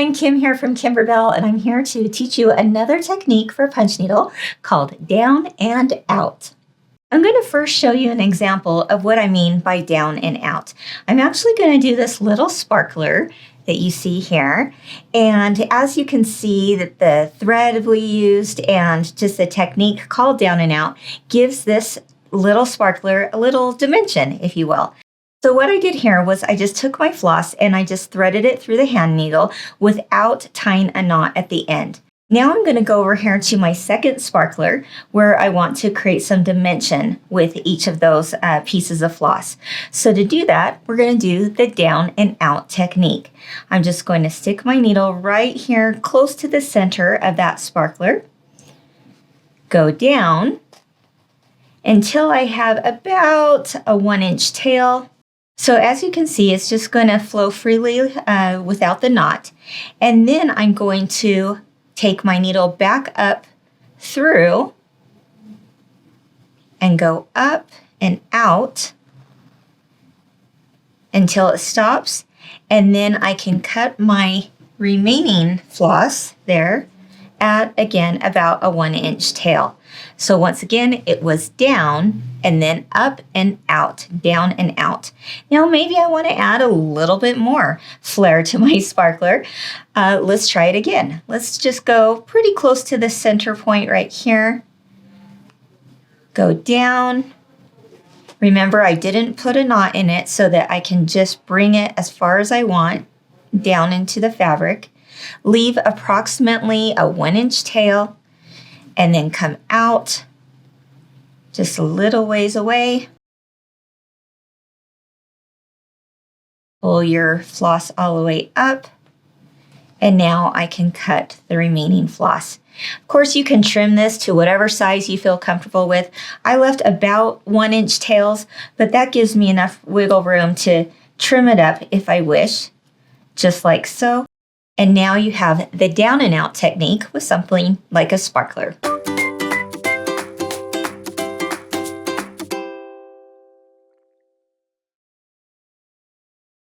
everyone, Kim here from Kimberbell, and I'm here to teach you another technique for punch needle called down and out. I'm going to first show you an example of what I mean by down and out. I'm actually going to do this little sparkler that you see here, and as you can see that the thread we used and just the technique called down and out gives this little sparkler a little dimension, if you will. So what I did here was I just took my floss and I just threaded it through the hand needle without tying a knot at the end. Now I'm going to go over here to my second sparkler where I want to create some dimension with each of those pieces of floss. So to do that, we're going to do the down and out technique. I'm just going to stick my needle right here close to the center of that sparkler, go down until I have about a 1-inch tail. So as you can see, it's just going to flow freely without the knot. And then I'm going to take my needle back up through and go up and out until it stops. And then I can cut my remaining floss there at, again, about a 1-inch tail. So once again, it was down and then up and out, down and out. Now maybe I want to add a little bit more flair to my sparkler. Let's try it again. Let's just go pretty close to the center point right here. Go down. Remember, I didn't put a knot in it so that I can just bring it as far as I want down into the fabric. Leave approximately a 1-inch tail and then come out just a little ways away. Pull your floss all the way up, and now I can cut the remaining floss. Of course, you can trim this to whatever size you feel comfortable with. I left about 1-inch tails, but that gives me enough wiggle room to trim it up if I wish, just like so. And now you have the down and out technique with something like a sparkler.